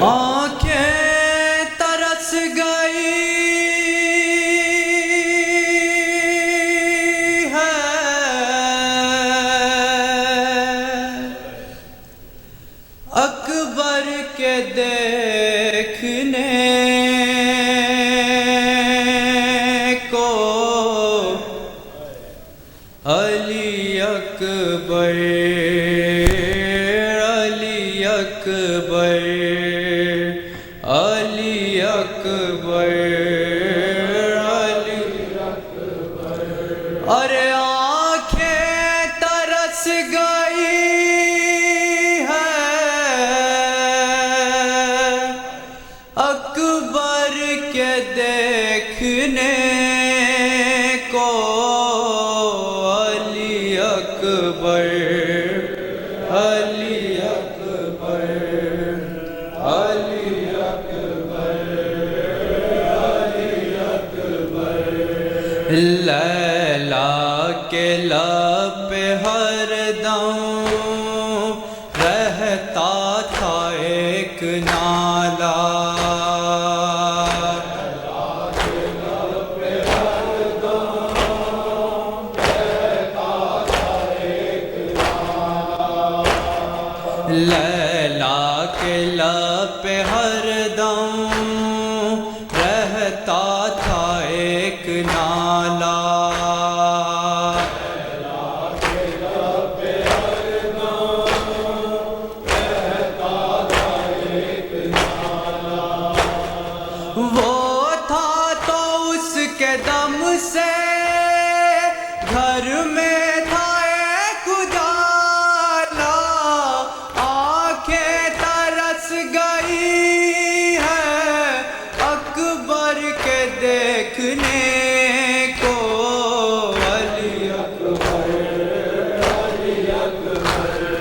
آنکھیں ترس گئی ہے اکبر کے دیکھنے کو علی اکبر علی اکبر علی اکبر علی اکبر ارے آنکھیں ترس گئی ہے اکبر کے دیکھنے کو علی اکبر علی اکبر علی اکبر علی اکبر لیلا کے لب پہ ہر دم رہتا تھا ایک نالا لیلا کے لب پہ ہر دم رہتا تھا ایک نالا وہ تھا تو اس کے دم سے گھر میں تھا ایک اجالا آنکھیں ترس گئی ہے اکبر کے دیکھنے کو علی اکبر علی اکبر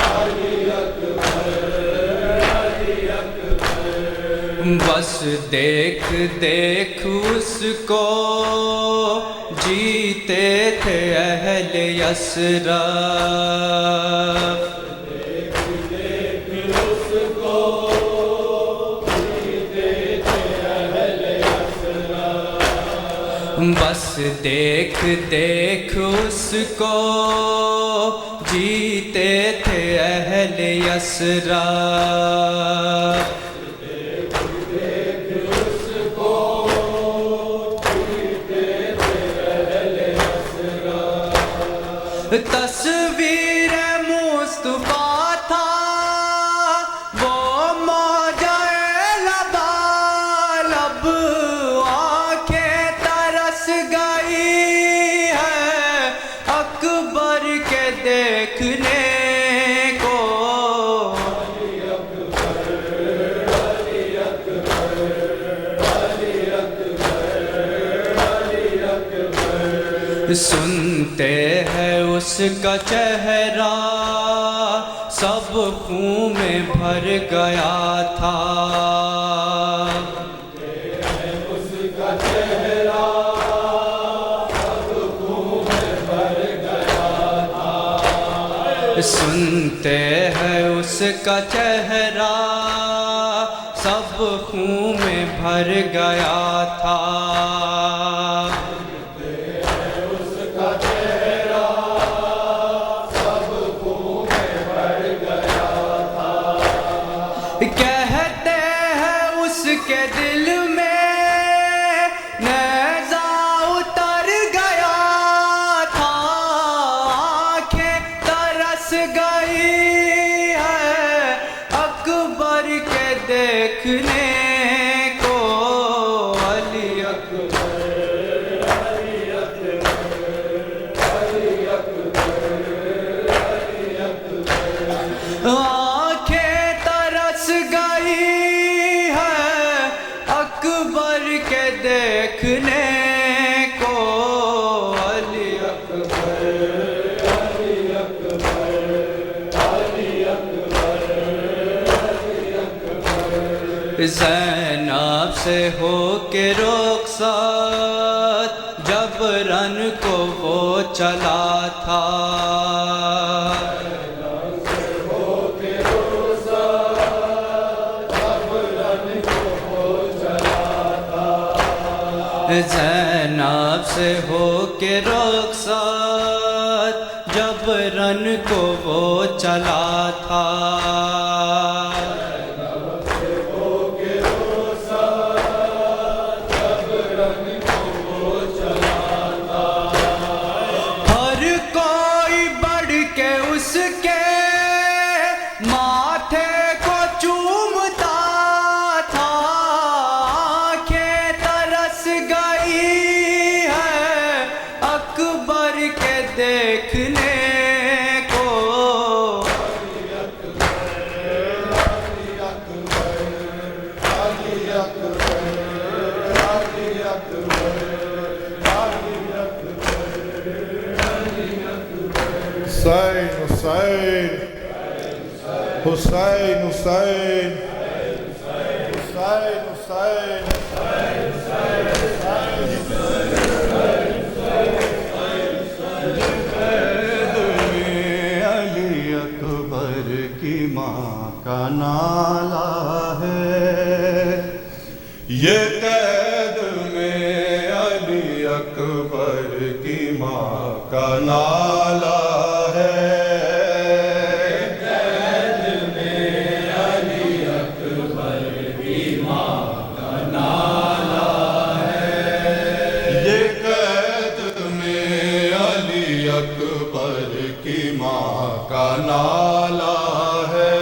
علی اکبر علی اکبر بس دیکھ دیکھ اس کو جیتے تھے اہل یثرب بس دیکھ دیکھ اس کو جیتے تھے اہل یثرب تصویر مصطفیٰ تھا وہ موجہ لبالب آنکھیں ترس گئی ہے اکبر کے دیکھنے کو علی اکبر علی اکبر علی اکبر علی اکبر سنتے ہیں اس کا چہرہ سب خون میں بھر گیا تھا اس کا چہرہ سب خون میں بھر گیا تھا سنتے ہیں اس کا چہرہ سب خون میں بھر گیا تھا کہتے ہیں اس کے دل میں نیزہ اتر گیا تھا آنکھیں ترس گئی ہے اکبر کے دیکھنے کو علی اکبر علی اکبر علی اکبر علی اکبر آنکھیں ترس گئی ہے اکبر کے دیکھنے کو علی اکبر علی اکبر علی اکبر علی اکبر زینب سے ہو کے رخصت جب رن کو وہ چلا تھا، زینب سے ہو کے رخصت جب رن کو وہ چلا تھا، ہر کوئی بڑھ کے اس کے ماتھے کو چومتا تھا، آنکھیں ترس گئی ہے اکبر کے دیکھنے کو، حسین حسین حسین حسین حسین حسین علی اکبر کی ماں کا نالہ ہے، یہ قید میں علی اکبر کی ماں کا نالہ ہے، قید میں علی اکبر کی ماں کا نالہ ہے، یہ قید میں علی اکبر کی ماں کا نالہ ہے،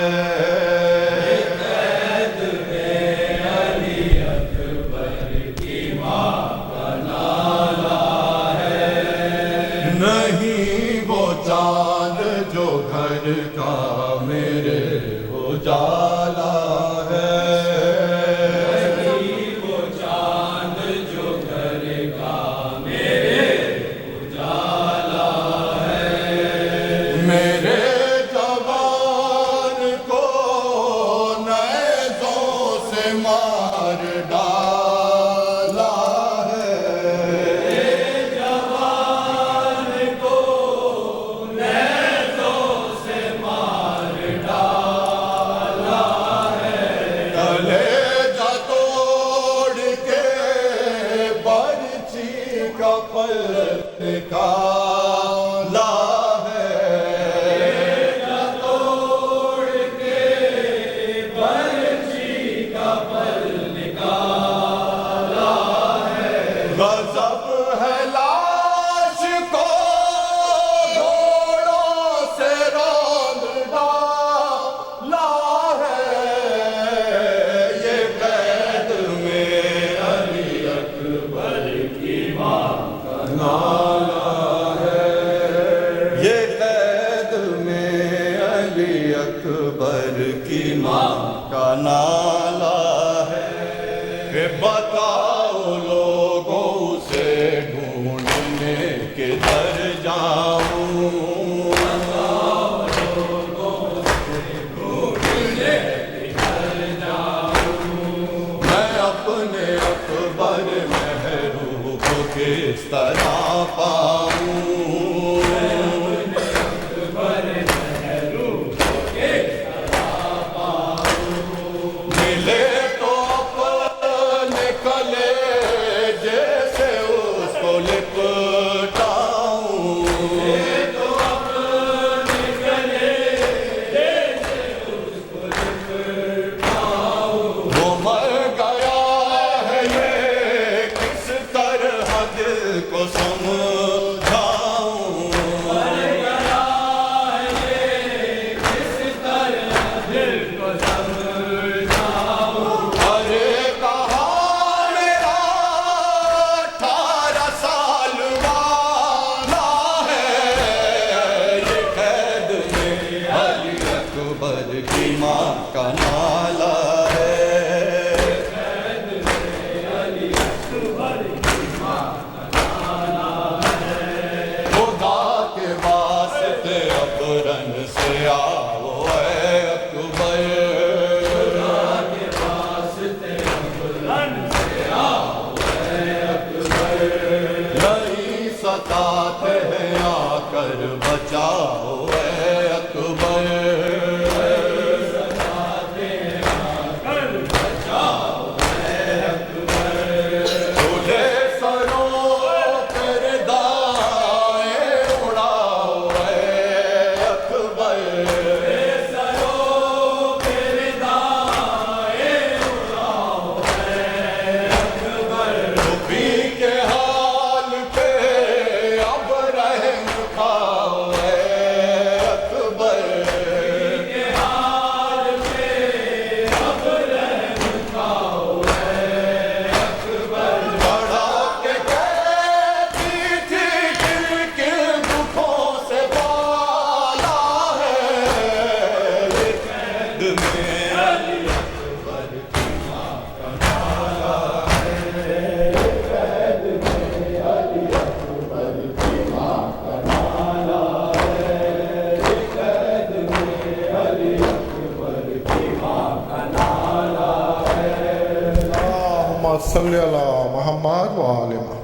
قید میں علی اکبر کی ماں کا نالہ ہے، نہیں وہ چاند جو گھر کا میرے اجالا ہے، نہیں وہ چاند جو گھر کا میرے اجالا ہے، میرے جوان کو نیزوں سے مار ڈالا ہے، جوان کو نیزوں سے مار ڈالا ہے، کلیجہ توڑ کے برچھی کا پل نکالا ہے، کلیجہ توڑ کے برچھی کا پل نکالا ہے، غضب ہے لاش کو گھوڑوں سے روند ڈالا ہے، یہ قید میں علی اکبر کی ماں کا نالہ ہے، یہ قید میں علی اکبر کی ماں کا نالہ ہے، کہ بتاؤ لوگوں سے ڈھونڈنے کدھر جاؤں، بتاؤ لوگوں سے ڈھونڈنے کدھر جاؤں، میں اپنے اکبر محروب کو کس طرح پاؤں، میں اپنے اکبر محروب کو کس طرح پاؤں، ملے تو اپنے کلیجے سے اس کو لپٹاؤں، ملے تو اپنے کلیجے سے اس کو لپٹاؤں، وہ مر گیا ہے یہ کس طرح دل کو سمجھاؤں، ساتھ ہے آ کر بچاؤ اے اکبر صلی اللہ محمد و آل محمد